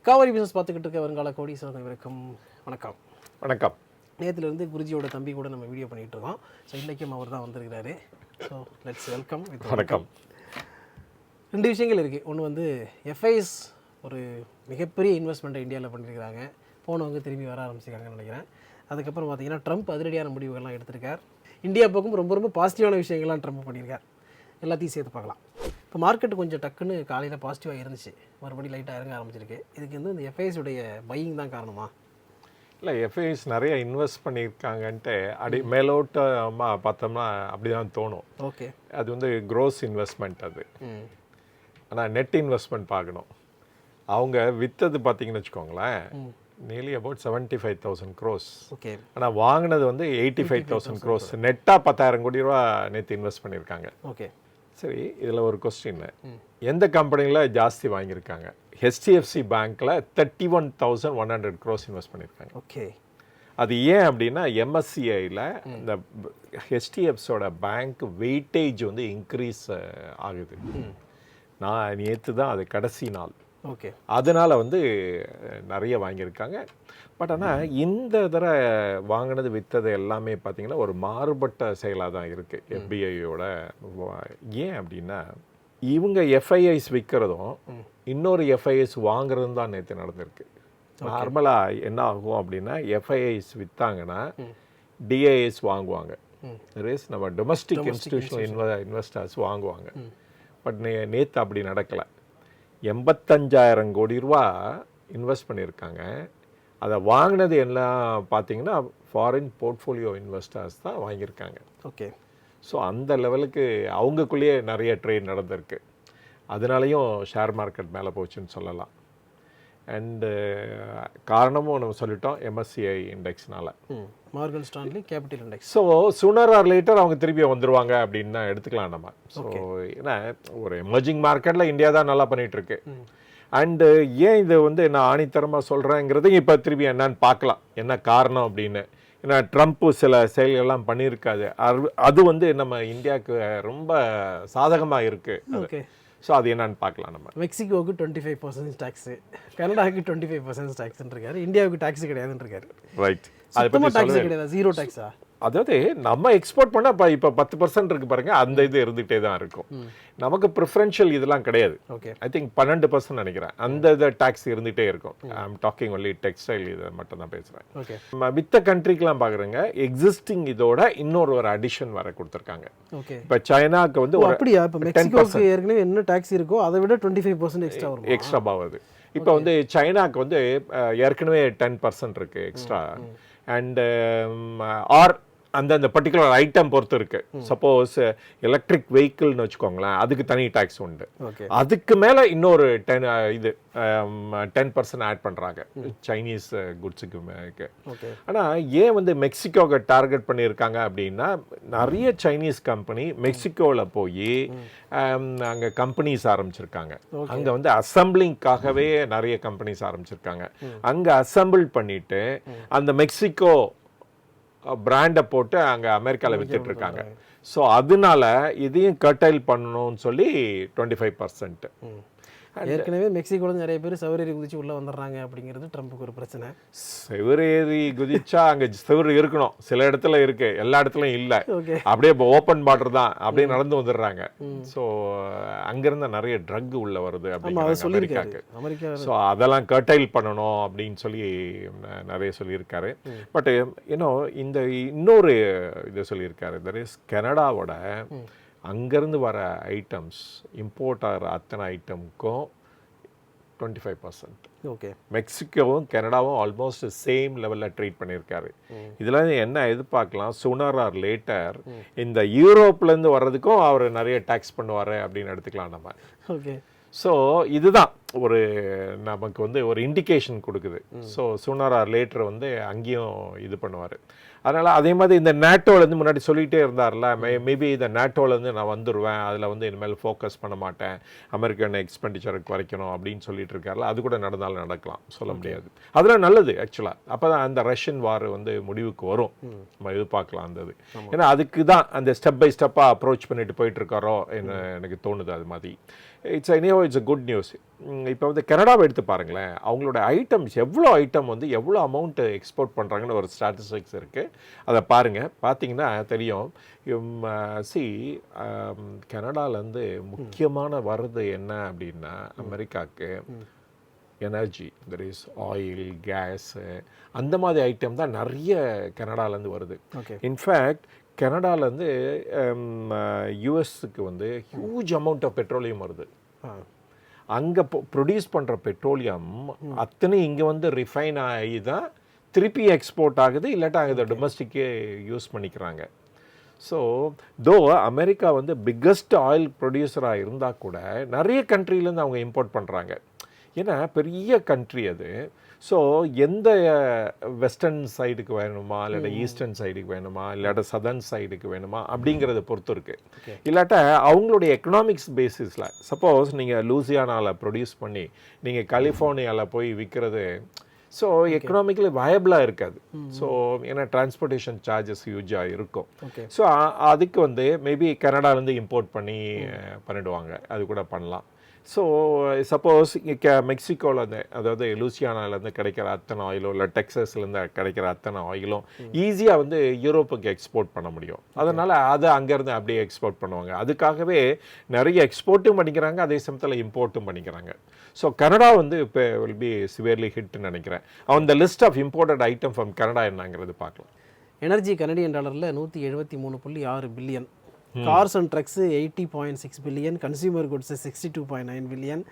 Kaveri business பார்த்துக்கிட்டு இருக்க வருங்கால கோடீஸ்வரன் அனைவருக்கும் வணக்கம். வணக்கம். நேற்றுலேருந்து குருஜியோட தம்பி கூட நம்ம வீடியோ பண்ணிகிட்டு இருக்கோம். ஸோ இன்றைக்கும் அவர் தான் வந்திருக்கிறாரு. So let's welcome. வணக்கம். 2 விஷயங்கள் இருக்குது. ஒன்று வந்து FIIs ஒரு மிகப்பெரிய இன்வெஸ்ட்மெண்ட்டை இந்தியாவில் பண்ணியிருக்கிறாங்க. போனவங்க திரும்பி வர ஆரம்பிச்சிருக்காங்கன்னு நினைக்கிறேன். அதுக்கப்புறம் பார்த்தீங்கன்னா ட்ரம்ப் அதிரடியான முடிவுகள்லாம் எடுத்திருக்கார். இந்தியா பக்கம் ரொம்ப பாசிட்டிவான விஷயங்கள்லாம் ட்ரம்ப் பண்ணியிருக்கார். எல்லாத்தையும் சேர்த்து பார்க்கலாம். இப்போ மார்க்கெட்டு கொஞ்சம் டக்குன்னு காலையில் பாசிட்டிவாக இருந்துச்சு, மறுபடியும் லைட்டாக இறங்க ஆரம்பிச்சிருக்கு. இதுக்கு வந்து இந்த FIIs-உடைய பையிங் தான் காரணமா? இல்லை, FIIs நிறைய இன்வெஸ்ட் பண்ணியிருக்காங்கன்ட்டு மேலோட்டமாக பார்த்தோம்னா அப்படி தான் தோணும். ஓகே, அது வந்து க்ரோஸ் இன்வெஸ்ட்மெண்ட் அது. ஆனால் நெட் இன்வெஸ்ட்மெண்ட் பார்க்கணும். அவங்க விற்றது பார்த்தீங்கன்னு வச்சுக்கோங்களேன், நியர்லி அபவுட் 75,000 crores. ஓகே, ஆனால் வாங்கினது வந்து 85,000 crores. நெட்டாக 10,000 கோடி ரூபா நேற்று இன்வெஸ்ட் பண்ணியிருக்காங்க. ஓகே, சரி, இதில் ஒரு கொஸ்டின், எந்த கம்பெனியில் ஜாஸ்தி வாங்கியிருக்காங்க? HDFC பேங்க்கில் 31,100 crores இன்வெஸ்ட் பண்ணியிருக்காங்க. ஓகே, அது ஏன் அப்படின்னா MSCIயில் இந்த HDFCோட பேங்க் வெயிட்டேஜ் வந்து இன்க்ரீஸ் ஆகுது. நான் நேற்று தான் அது கடைசி நாள். ஓகே, அதனால் வந்து நிறைய வாங்கியிருக்காங்க. பட் ஆனால் இந்த தடவை வாங்கினது விற்றது எல்லாமே பார்த்திங்கன்னா ஒரு மாறுபட்ட செயலாக தான் இருக்குது FBIயோட. ஏன் அப்படின்னா இவங்க FIIs விற்கிறதும் இன்னொரு FIIs வாங்குறதும் தான் நேற்று நடந்திருக்கு. நார்மலாக என்ன ஆகும் அப்படின்னா FIIs விற்றாங்கன்னா DIIs வாங்குவாங்க, நம்ம டொமஸ்டிக் இன்ஸ்டிடியூஷனல் இன்வெஸ்டர்ஸ் வாங்குவாங்க. பட் நேற்று அப்படி நடக்கலை. 85,000 கோடி ரூபா இன்வெஸ்ட் பண்ணியிருக்காங்க. அதை வாங்கினது எல்லாம் பார்த்தீங்கன்னா ஃபாரின் போர்ட்ஃபோலியோ இன்வெஸ்டர்ஸ் தான் வாங்கியிருக்காங்க. ஓகே, ஸோ அந்த லெவலுக்கு அவங்களுக்குள்ளேயே நிறைய ட்ரேட் நடந்திருக்கு. அதனாலையும் ஷேர் மார்க்கெட் மேலே போச்சுன்னு சொல்லலாம். அண்டு காரணமும் நம்ம சொல்லிட்டோம், MSCI இண்டெக்ஸ்னால, Morgan Stanley capital index. So sooner or later அவங்க திருப்பி வந்துடுவாங்க அப்படின்னு தான் எடுத்துக்கலாம் நம்ம. ஸோ ஏன்னா ஒரு எமர்ஜிங் மார்க்கெட்டில் இந்தியா தான் நல்லா பண்ணிகிட்ருக்கு. அண்டு ஏன் இது வந்து நான் ஆணித்தரமாக சொல்கிறேங்கிறது இப்போ திருப்பி என்னன்னு பார்க்கலாம், என்ன காரணம் அப்படின்னு. ஏன்னா ட்ரம்ப்பு சில செயல்கள்லாம் பண்ணியிருக்காது, அது வந்து நம்ம இந்தியாவுக்கு ரொம்ப சாதகமாக இருக்குது. ஓகே, ஸோ அது என்னன்னு பார்க்கலாம் நம்ம. மெக்சிகோவுக்கு 25% டேக்ஸு, கனடாவுக்கு 25% டேக்ஸ்ன்னு இருக்காரு, இந்தியாவுக்கு டேக்ஸ் கிடையாதுன்னு இருக்காரு. ரைட், சுத்தமாக டேக்ஸ் கிடையாது, 0 டேக்ஸா? அதாவது நம்ம எக்ஸ்போர்ட் பண்ணால் இப்போ 10% இருக்குது பாருங்க, அந்த இது இருந்துகிட்டே தான் இருக்கும். நமக்கு ப்ரிஃபரன்ஷியல் இதெல்லாம் கிடையாது. ஓகே, ஐ திங்க் 12% நினைக்கிறேன். அந்த இது டேக்ஸ் இருந்துகிட்டே இருக்கும். I am talking only textile, இதை மட்டும் தான் பேசுகிறேன். ஓகே, மித்த கண்ட்ரிக்கெலாம் பார்க்குறேங்க, எக்ஸிஸ்டிங் இதோட இன்னொரு அடிஷன் வர கொடுத்துருக்காங்க. ஓகே, இப்போ சைனாவுக்கு வந்து அப்படியா? இப்போ மெக்சிகோவுக்கு ஏற்கனவே என்ன டேக்ஸ் இருக்கோ அதை விட 25% எக்ஸ்ட்ரா வரும், எக்ஸ்ட்ரா ஆகுது. இப்போ வந்து சைனாவுக்கு வந்து ஏற்கனவே 10% இருக்குது எக்ஸ்ட்ரா. அண்ட் ஆர் அந்த பர்டிகுலர் ஐட்டம் பொறுத்து இருக்கு. சப்போஸ் எலக்ட்ரிக் வெஹிக்கிள்னு வச்சுக்கோங்களேன், அதுக்கு தனி டேக்ஸ் உண்டு. அதுக்கு மேலே இன்னொரு 10% ஆட் பண்ணுறாங்க சைனீஸ் குட்ஸுக்கு. ஆனால் ஏன் வந்து மெக்சிகோவை டார்கெட் பண்ணியிருக்காங்க அப்படின்னா, நிறைய சைனீஸ் கம்பெனி மெக்சிகோவில் போய் அங்கே கம்பெனிஸ் ஆரம்பிச்சிருக்காங்க. அங்கே வந்து அசம்பிளிங்காகவே நிறைய கம்பெனிஸ் ஆரம்பிச்சிருக்காங்க. அங்கே அசம்பிள் பண்ணிட்டு அந்த மெக்சிகோ பிராண்டை போட்டு அங்கே அமெரிக்காவில் வித்துட்டு இருக்காங்க. ஸோ அதனால இதையும் கர்டைல் பண்ணணும்னு சொல்லி 25%. ஏற்கனவே மெக்சிகோவில் நிறைய பேர் செவரேறி குதிச்சு உள்ளே வந்துடுறாங்க அப்படிங்கிறது ட்ரம்ப்புக்கு ஒரு பிரச்சனை. செவரேறி குதிச்சா அங்கே செவரு இருக்கணும், சில இடத்துல இருக்கு, எல்லா இடத்துலையும் இல்லை. அப்படியே இப்போ ஓப்பன் பார்டர் தான், அப்படியே நடந்து வந்துடுறாங்க. ஸோ அங்கேருந்து நிறைய ட்ரக் உள்ள வருது அப்படின்னு அமெரிக்காவுக்கு. ஸோ அதெல்லாம் கர்டைல் பண்ணணும் அப்படின்னு சொல்லி நிறைய சொல்லியிருக்காரு. பட் இந்த இன்னொரு இதை சொல்லியிருக்காரு, தட் இஸ் கனடாவோட அங்கேருந்து வர ஐட்டம்ஸ், இம்போர்ட் ஆகிற அத்தனை ஐட்டமுக்கும் 25%. ஓகே, மெக்சிகோவும் கனடாவும் ஆல்மோஸ்ட் சேம் லெவலில் ட்ரீட் பண்ணியிருக்காரு. இதில் என்ன எதிர்பார்க்கலாம், சூனர் ஆர் லேட்டர் இந்த யூரோப்லேருந்து வர்றதுக்கும் அவர் நிறைய டேக்ஸ் பண்ணுவார் அப்படின்னு எடுத்துக்கலாம் நம்ம. ஓகே, ஸோ இதுதான் ஒரு நமக்கு வந்து ஒரு இண்டிகேஷன் கொடுக்குது. ஸோ சூனர் ஆர் லேட்டர் வந்து அங்கேயும் இது பண்ணுவார். அதனால் அதே மாதிரி இந்த நேட்டோலேருந்து முன்னாடி சொல்லிகிட்டே இருந்தார்ல, மேபி இந்த நேட்டோலேருந்து நான் வந்துடுவேன், அதில் வந்து இனிமேல் ஃபோக்கஸ் பண்ண மாட்டேன், அமெரிக்கன் எக்ஸ்பெண்டிச்சருக்கு குறைக்கணும் அப்படின்னு சொல்லிட்டு இருக்காருல, அது கூட நடந்தாலும் நடக்கலாம், சொல்ல முடியாது. அதெல்லாம் நல்லது ஆக்சுவலாக. அப்போ தான் அந்த ரஷ்யன் வார் வந்து முடிவுக்கு வரும், நம்ம எதிர்பார்க்கலாம் அந்த இது. ஏன்னா அதுக்கு தான் அந்த ஸ்டெப் பை ஸ்டெப்பாக அப்ரோச் பண்ணிட்டு போயிட்டு இருக்காரோ என்ன எனக்கு தோணுது. அது மாதிரி இட்ஸ் அ குட் நியூஸ். இப்போ வந்து கனடாவை எடுத்து பாருங்களேன், அவங்களோட ஐட்டம்ஸ் எவ்வளோ ஐட்டம் வந்து எவ்வளோ அமௌண்ட்டு எக்ஸ்போர்ட் பண்ணுறாங்கன்னு ஒரு ஸ்டாட்டிஸ்டிக்ஸ் இருக்குது. அதை பாருங்கள், பார்த்தீங்கன்னா தெரியும். சி கனடாலேருந்து முக்கியமான வர்றது என்ன அப்படின்னா அமெரிக்காவுக்கு energy, that is oil, gas, அந்த மாதிரி ஐட்டம் தான் நிறைய கனடாலேருந்து வருது. இன்ஃபேக்ட் கனடாலேருந்து யூஎஸ்க்கு வந்து ஹியூஜ் அமௌண்ட் ஆஃப் பெட்ரோலியம் வருது. அங்கே ப்ரொடியூஸ் பண்ணுற பெட்ரோலியம் அத்தனை இங்கே வந்து ரிஃபைன் ஆகி தான் திருப்பி எக்ஸ்போர்ட் ஆகுது, இல்லாட்டா அங்கே டொமஸ்டிக்கே யூஸ் பண்ணிக்கிறாங்க. ஸோ தோ அமெரிக்கா வந்து பிக்கஸ்ட் ஆயில் ப்ரொடியூசராக இருந்தால் கூட நிறைய கண்ட்ரிலேருந்து அவங்க இம்போர்ட் பண்ணுறாங்க. ஏன்னா பெரிய கண்ட்ரி அது. ஸோ எந்த வெஸ்டர்ன் சைடுக்கு வேணுமா, இல்லாட்டா ஈஸ்டர்ன் சைடுக்கு வேணுமா, இல்லாட்டா சதர்ன் சைடுக்கு வேணுமா அப்படிங்கிறத பொறுத்து இருக்குது. இல்லாட்டா அவங்களுடைய எக்கனாமிக்ஸ் பேசிஸில் சப்போஸ் நீங்கள் லூசியானாவில் ப்ரொடியூஸ் பண்ணி நீங்கள் கலிஃபோர்னியாவில் போய் விற்கிறது, ஸோ எக்கனாமிக்கலி வயபிளாக இருக்காது. ஸோ ஏன்னா டிரான்ஸ்போர்ட்டேஷன் சார்ஜஸ் ஹியூஜாக இருக்கும். ஸோ அதுக்கு வந்து மேபி கனடாலேருந்து இம்போர்ட் பண்ணிடுவாங்க, அது கூட பண்ணலாம். ஸோ சப்போஸ் இங்கே மெக்சிகோலேருந்து, அதாவது லூசியானாலேருந்து கிடைக்கிற அத்தனை ஆயிலும், இல்லை டெக்ஸஸ்லேருந்து கிடைக்கிற அத்தனை ஆயிலும் ஈஸியாக வந்து யூரோப்புக்கு எக்ஸ்போர்ட் பண்ண முடியும். அதனால் அதை அங்கேருந்து அப்படியே எக்ஸ்போர்ட் பண்ணுவாங்க. அதுக்காகவே நிறைய எக்ஸ்போர்ட்டும் பண்ணிக்கிறாங்க, அதே சமயத்தில் இம்போர்ட்டும் பண்ணிக்கிறாங்க. ஸோ கனடா வந்து இப்போ வில் பி சிவியர்லி ஹிட்னு நினைக்கிறேன். அந்த list of imported item from Canada என்னங்கிறது பார்க்கலாம். எனர்ஜி கனடியன் டாலரில் 173.6 billion, cars and trucks 80.6 billion, consumer goods 62.9 billion,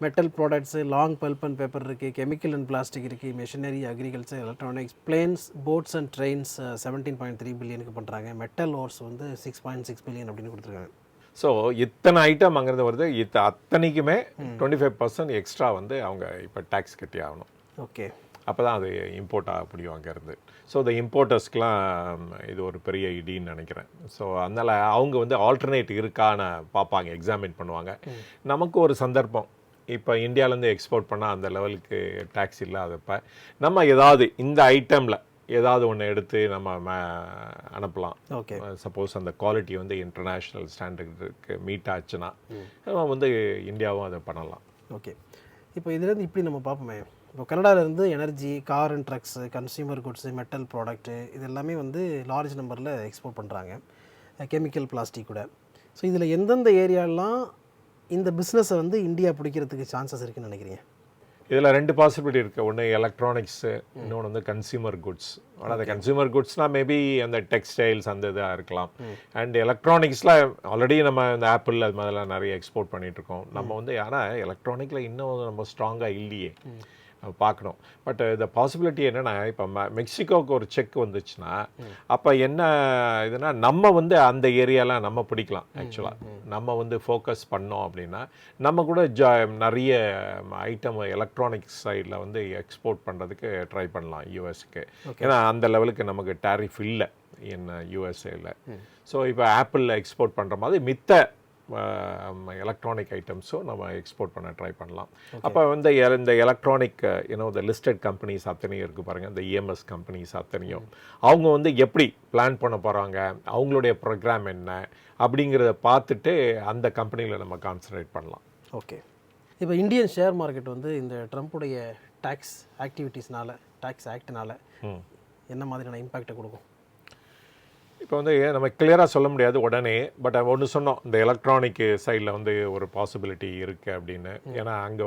metal products, long pulp and paper இருக்குது, கெமிக்கல் அண்ட் பிளாஸ்டிக் இருக்குது, machinery, agriculture, electronics, planes, boats and trains 17.3 பில்லியனுக்கு பண்ணுறாங்க. Metal ores வந்து 6.6 billion அப்படின்னு கொடுத்துருக்காங்க. ஸோ இத்தனை ஐட்டம் அங்கேருந்து வருது. அத்தனைக்குமே 25% எக்ஸ்ட்ரா வந்து அவங்க இப்போ டேக்ஸ் கட்டி ஆகணும். ஓகே, அப்போ தான் அது இம்போர்ட் ஆக முடியும் அங்கேருந்து. ஸோ இந்த இம்போர்ட்டர்ஸ்க்கெலாம் இது ஒரு பெரிய இடின்னு நினைக்கிறேன். ஸோ அதனால் அவங்க வந்து ஆல்டர்னேட் இருக்கான்னு பார்ப்பாங்க, எக்ஸாமின் பண்ணுவாங்க. நமக்கு ஒரு சந்தர்ப்பம், இப்போ இந்தியாவிலேருந்து எக்ஸ்போர்ட் பண்ணால் அந்த லெவலுக்கு டேக்ஸ் இல்லாதப்ப நம்ம ஏதாவது இந்த ஐட்டமில் ஏதாவது ஒன்று எடுத்து நம்ம அனுப்பலாம். ஓகே, சப்போஸ் அந்த குவாலிட்டி வந்து இன்டர்நேஷ்னல் ஸ்டாண்டர்டுக்கு மீட் ஆச்சுன்னா நம்ம வந்து இந்தியாவும் அதை பண்ணலாம். ஓகே, இப்போ இதுலேருந்து இப்படி நம்ம பார்ப்போமே, இப்போ கனடாவிலேருந்து energy, car and trucks, consumer goods, metal product இது எல்லாமே வந்து லார்ஜ் நம்பரில் எக்ஸ்போர்ட் பண்ணுறாங்க, கெமிக்கல், பிளாஸ்டிக் கூட. ஸோ இதில் எந்தெந்த ஏரியாலாம் இந்த பிஸ்னஸை வந்து இந்தியா பிடிக்கிறதுக்கு சான்சஸ் இருக்குதுன்னு நினைக்கிறீங்க? இதில் 2 பாசிபிலிட்டி இருக்குது. ஒன்று எலக்ட்ரானிக்ஸு, இன்னொன்று வந்து கன்சியூமர் குட்ஸ். ஆனால் அந்த கன்சியூமர் குட்ஸ்னால் மேபி அந்த டெக்ஸ்டைல்ஸ் அந்த இதாக இருக்கலாம். அண்ட் எலக்ட்ரானிக்ஸில் ஆல்ரெடி நம்ம இந்த ஆப்பிள் அது மாதிரிலாம் நிறைய எக்ஸ்போர்ட் பண்ணிகிட்ருக்கோம் நம்ம வந்து. ஆனால் எலக்ட்ரானிக்கில் இன்னும் நம்ம ஸ்ட்ராங்காக இல்லையே, பார்க்கணும். பட் இந்த பாசிபிலிட்டி என்னென்னா, இப்போ மெக்சிகோவுக்கு ஒரு செக் வந்துச்சுன்னா அப்போ என்ன இதுனா நம்ம வந்து அந்த ஏரியாலாம் நம்ம பிடிக்கலாம். ஆக்சுவலாக நம்ம வந்து ஃபோக்கஸ் பண்ணோம் அப்படின்னா நம்ம கூட நிறைய ஐட்டம் எலக்ட்ரானிக்ஸ் சைடில் வந்து எக்ஸ்போர்ட் பண்ணுறதுக்கு ட்ரை பண்ணலாம் யூஎஸ்க்கு. ஏன்னா அந்த லெவலுக்கு நமக்கு டாரிஃப் இல்லை யூஎஸ்ஏல. ஸோ இப்போ ஆப்பிளில் எக்ஸ்போர்ட் பண்ணுற மாதிரி மித்த எலக்ட்ரானிக் ஐட்டம்ஸும் நம்ம எக்ஸ்போர்ட் பண்ண ட்ரை பண்ணலாம். அப்போ வந்து இந்த எலக்ட்ரானிக் இந்த லிஸ்டட் கம்பெனிஸ் அத்தனையும் இருக்குது பாருங்கள், இந்த இஎம்எஸ் கம்பெனிஸ் அத்தனையும் அவங்க வந்து எப்படி பிளான் பண்ண போகிறாங்க, அவங்களுடைய ப்ரோக்ராம் என்ன அப்படிங்கிறத பார்த்துட்டு அந்த கம்பெனியில் நம்ம கான்சன்ட்ரேட் பண்ணலாம். ஓகே, இப்போ இந்தியன் ஷேர் மார்க்கெட் வந்து இந்த ட்ரம்ப்புடைய டேக்ஸ் ஆக்டிவிட்டீஸ்னால, டேக்ஸ் ஆக்ட்னால என்ன மாதிரியான இம்பேக்டை கொடுக்கும்? இப்போ வந்து நம்ம கிளியராக சொல்ல முடியாது உடனே. பட் ஒன்று சொன்னோம், இந்த எலக்ட்ரானிக் சைடில் வந்து ஒரு பாசிபிலிட்டி இருக்குது அப்படின்னு. ஏன்னா அங்கே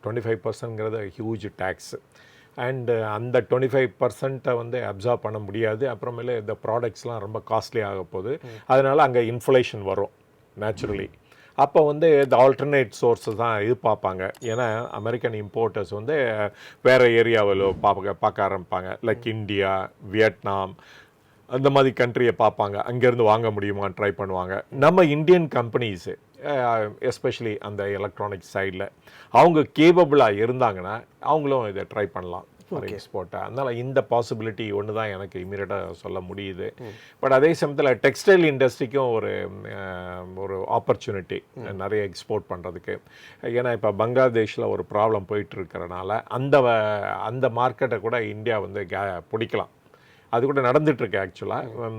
25%ங்கிறது ஹியூஜ் டேக்ஸ். அண்டு அந்த 25% வந்து அப்சார்ப் பண்ண முடியாது. அப்புறமேலே இந்த ப்ராடக்ட்ஸ்லாம் ரொம்ப காஸ்ட்லி ஆக போகுது. அதனால் அங்கே இன்ஃப்ளேஷன் வரும் நேச்சுரலி. அப்போ வந்து இந்த ஆல்டர்னேட் சோர்ஸஸ் தான் இது பார்ப்பாங்க. ஏன்னா அமெரிக்கன் இம்போர்ட்டர்ஸ் வந்து வேறு ஏரியாவில் பார்க்க ஆரம்பிப்பாங்க. லைக் இந்தியா, வியட்நாம் அந்த மாதிரி கண்ட்ரியை பார்ப்பாங்க, அங்கேருந்து வாங்க முடியுமான்னு ட்ரை பண்ணுவாங்க. நம்ம இந்தியன் கம்பெனிஸு எஸ்பெஷலி அந்த எலக்ட்ரானிக் சைடில் அவங்க கேபபிளாக இருந்தாங்கன்னா அவங்களும் இதை ட்ரை பண்ணலாம் ஃபார் எக்ஸ்போர்ட்டை. அதனால் இந்த பாசிபிலிட்டி ஒன்று தான் எனக்கு இமீடியட்டாக சொல்ல முடியுது. பட் அதே சமயத்தில் டெக்ஸ்டைல் இண்டஸ்ட்ரிக்கும் ஒரு ஆப்பர்ச்சுனிட்டி நிறைய எக்ஸ்போர்ட் பண்ணுறதுக்கு. ஏன்னா இப்போ பங்களாதேஷில் ஒரு ப்ராப்ளம் போயிட்டு இருக்கிறனால அந்த மார்க்கெட்டை கூட இந்தியா வந்து பிடிக்கலாம். அது கூட நடந்துகிட்ருக்கு ஆக்சுவலாக.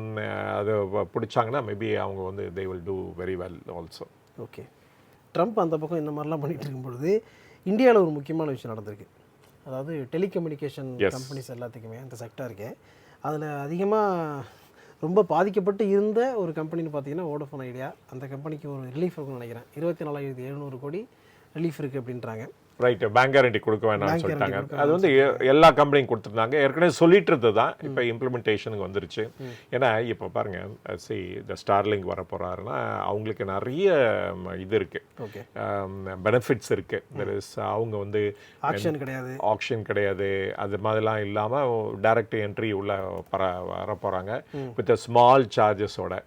அது பிடிச்சாங்கன்னா மேபி அவங்க வந்து they will do very well also. Okay, Trump அந்த பக்கம் இந்த மாதிரிலாம் பண்ணிகிட்டு இருக்கும்பொழுது இந்தியாவில் ஒரு முக்கியமான விஷயம் நடந்திருக்கு. அதாவது டெலிகம்யூனிகேஷன் கம்பெனிஸ் எல்லாத்துக்குமே அந்த செக்டாருக்கு அதில் அதிகமாக ரொம்ப பாதிக்கப்பட்டு இருந்த ஒரு கம்பெனின்னு பார்த்தீங்கன்னா வோடஃபோன் ஐடியா. அந்த கம்பெனிக்கு ஒரு ரிலீஃப் இருக்குன்னு நினைக்கிறேன். 24,700 கோடி ரிலீஃப் இருக்குது அப்படின்றாங்க. ரைட்டு, பேங்க் கேரண்டி கொடுக்க வேணாம்னு சொல்லிட்டாங்க. அது வந்து எல்லா கம்பெனியும் கொடுத்துருந்தாங்க. ஏற்கனவே சொல்லிட்டு இருந்தது தான், இப்போ இம்ப்ளிமெண்டேஷனுக்கு வந்துருச்சு. ஏன்னா இப்போ பாருங்க, இந்த ஸ்டார்லிங்க் வர போகிறாருன்னா அவங்களுக்கு நிறைய இது இருக்குது, பெனிஃபிட்ஸ் இருக்குது. அவங்க வந்து ஆக்ஷன் கிடையாது, அது மாதிரிலாம் இல்லாமல் டைரக்ட் என்ட்ரி உள்ள வர போகிறாங்க வித் ஸ்மால் சார்ஜஸோட.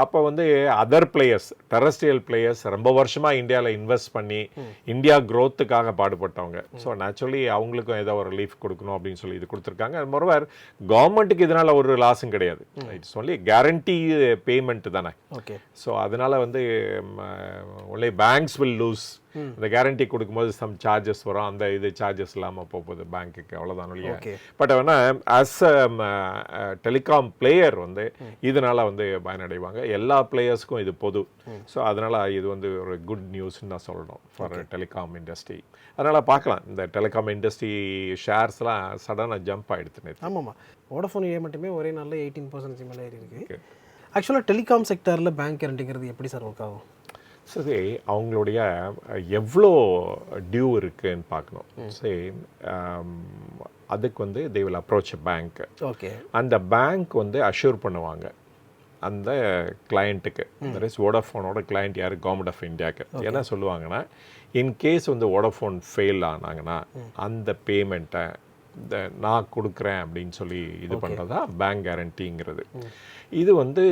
அப்போ வந்து அதர் பிளேயர்ஸ், டெரஸ்ட்ரியல் பிளேயர்ஸ் ரொம்ப வருஷமாக இந்தியாவில் இன்வெஸ்ட் பண்ணி இந்தியா க்ரோத்துக்காக பாடுபட்டவங்க. ஸோ நேச்சுரலி அவங்களுக்கும் ஏதோ ஒரு ரிலீஃப் கொடுக்கணும் அப்படின்னு சொல்லி இது கொடுத்துருக்காங்க. மொரோவர் கவர்மெண்ட்டுக்கு இதனால் ஒரு லாஸும் கிடையாது. இட்ஸ் ஒன்லி கேரண்டி பேமெண்ட் தானே. ஓகே. ஸோ அதனால் வந்து ஒன்லி பேங்க்ஸ் வில் லூஸ். இந்த கேரண்டி கொடுக்கும்போது சம் சார்ஜஸ் வரும், அந்த இது சார்ஜஸ் இல்லாமல் போகுது பேங்க்குக்கு, அவ்வளோதான் இல்லையா. பட் ஆனால் ஆஸ் அ டெலிகாம் பிளேயர் வந்து இதனால் வந்து பயனடைவாங்க. எல்லா பிளேயர்ஸ்க்கும் இது பொது. ஸோ அதனால் இது வந்து ஒரு குட் நியூஸ்ன்னு தான் சொல்லணும் ஃபார் டெலிகாம் இண்டஸ்ட்ரி. அதனால் பார்க்கலாம், இந்த டெலிகாம் இண்டஸ்ட்ரி ஷேர்ஸ்லாம் சடனாக ஜம்ப் ஆகிடுது. ஆமாம்மா, வோடஃபோன் ஏரியா மட்டுமே ஒரே நாளில் 18% மேலே ஏறி இருக்குது. ஆக்சுவலாக டெலிகாம் செக்டரில் பேங்க் கேரண்டிங்கிறது எப்படி சார் ஒர்க் ஆகும்? சரி, அவங்களுடைய எவ்வளோ டியூ இருக்குன்னு பார்க்கணும். சரி, அதுக்கு வந்து they will approach bank. Okay. அந்த பேங்க் வந்து அஷ்யூர் பண்ணுவாங்க அந்த கிளையண்ட்டுக்கு. தட் இஸ் வோடஃபோனோட கிளையண்ட் யார்? கவர்மெண்ட் ஆஃப் இந்தியாவுக்கு. என்ன சொல்லுவாங்கன்னா, இன்கேஸ் வந்து வோடஃபோன் ஃபெயில் ஆனாங்கன்னா அந்த பேமெண்ட்டை நான் கொடுக்குறேன் அப்படின்னு சொல்லி இது பண்ணுறதா பேங்க் கேரண்டிங்கிறது. இது வந்து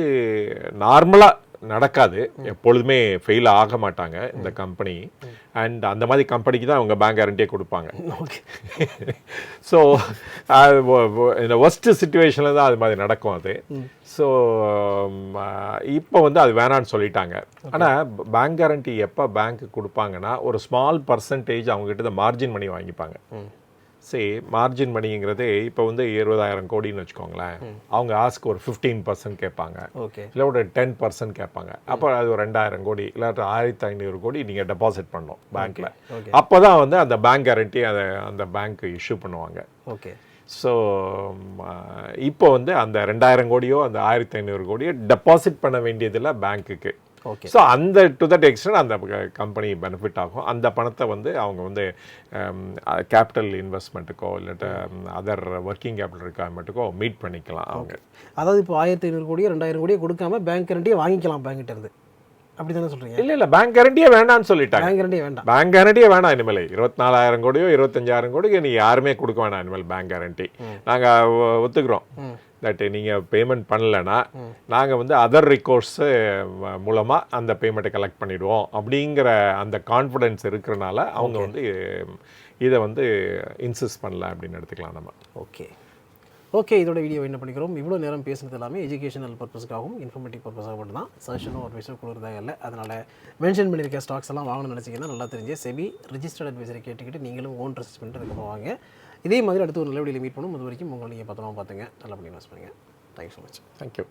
நார்மலாக நடக்காது, எப்பொழுதுமே ஃபெயில் ஆக மாட்டாங்க இந்த கம்பெனி. அண்ட் அந்த மாதிரி கம்பெனிக்கு தான் அவங்க பேங்க் கேரண்டியே கொடுப்பாங்க. ஸோ இந்த ஒர்ஸ்ட் சிச்சுவேஷனில் தான் அது மாதிரி நடக்கும் அது. ஸோ இப்போ வந்து அது வேணான்னு சொல்லிட்டாங்க. ஆனால் பேங்க் கேரண்டி எப்போ பேங்க்கு கொடுப்பாங்கன்னா ஒரு ஸ்மால் பர்சன்டேஜ் அவங்ககிட்ட தான் மார்ஜின் மணி வாங்கிப்பாங்க. சரி, மார்ஜின் மணிங்கிறது இப்போ வந்து 20,000 கோடின்னு வச்சுக்கோங்களேன். அவங்க ஆஸ்க்கு ஒரு 15% கேட்பாங்க, இல்லை ஒரு 10% கேட்பாங்க. அப்போ அது ஒரு 2,000 கோடி இல்லை 1,500 கோடி நீங்கள் டெபாசிட் பண்ணணும் பேங்க்கில். அப்போ தான் வந்து அந்த பேங்க் கேரண்டி அந்த பேங்க் இஷ்யூ பண்ணுவாங்க. ஓகே. ஸோ இப்போ வந்து அந்த 2,000 கோடியோ அந்த 1,500 கோடியோ டெபாசிட் பண்ண வேண்டியதில்லை பேங்க்குக்கு. ஓகே. ஸோ அந்த டு தட் எக்ஸ்டென்ட் அந்த கம்பெனி பெனிஃபிட் ஆகும். அந்த பணத்தை வந்து அவங்க வந்து கேபிட்டல் இன்வெஸ்ட்மெண்ட்டுக்கோ இல்லாட்ட அதர் ஒர்க்கிங் கேபிட்டல் ரெக்யர்மெண்ட்டுக்கோ மீட் பண்ணிக்கலாம் அவங்க. அதாவது இப்போ 1,500 கோடியோ 2,000 கோடியோ கொடுக்காம பேங்க் கேரண்டியை வாங்கிக்கலாம் பேங்க்கிட்ட இருந்து, அப்படி தானே சொல்கிறீங்க? இல்லை, பேங்க் கேரண்டியே வேண்டாம்னு சொல்லிட்டாங்க. பேங்க் கேரண்டியே வேண்டாம் இனிமேல். 24,000 கோடியோ 25,000 கோடிக்கு நீங்கள் யாருமே கொடுக்க வேணாம் இனிமேல் பேங்க் கேரண்டி. நாங்கள் ஒத்துக்கிறோம் தட் நீங்கள் பேமெண்ட் பண்ணலைன்னா நாங்கள் வந்து அதர் ரிகோர்ஸு மூலமாக அந்த பேமெண்ட்டை கலெக்ட் பண்ணிவிடுவோம் அப்படிங்கிற அந்த கான்ஃபிடென்ஸ் இருக்கிறனால அவங்க வந்து இதை வந்து இன்சிஸ்ட் பண்ணல அப்படின்னு எடுத்துக்கலாம் நம்ம. ஓகே, இதோட வீடியோ என்ன பண்ணிக்கிறோம். இவ்வளோ நேரம் பேசுனது எல்லாமே எஜுகேஷனல் பர்பஸுக்காகவும் இன்ஃபர்மேட்டிவ் பர்பஸாக மட்டும் தான். சஜஷனோ அட்வைஸோ கொடுக்குறதாக இல்லை. அதனால் மென்ஷன் பண்ணியிருக்க ஸ்டாக்ஸ் எல்லாம் வாங்கணும்னு நினச்சிங்கன்னா நல்லா தெரிஞ்சு செபி ரிஜிஸ்டர்ட் அட்வைஸரை கேட்டுக்கிட்டு நீங்களும் ஓன் ரிசர்ச் பண்ணிட்டு அதுக்கப்புறம் வாங்க. இதே மாதிரி அடுத்து ஒரு நல்ல வீடியோவில் மீட் பண்ணும். அது வரைக்கும் உங்களை நீங்கள் பத்திரமா பார்த்துங்க, நல்லா பண்ணி இன்வெஸ்ட் பண்ணுங்கள். Thank you so much. தேங்க்யூ.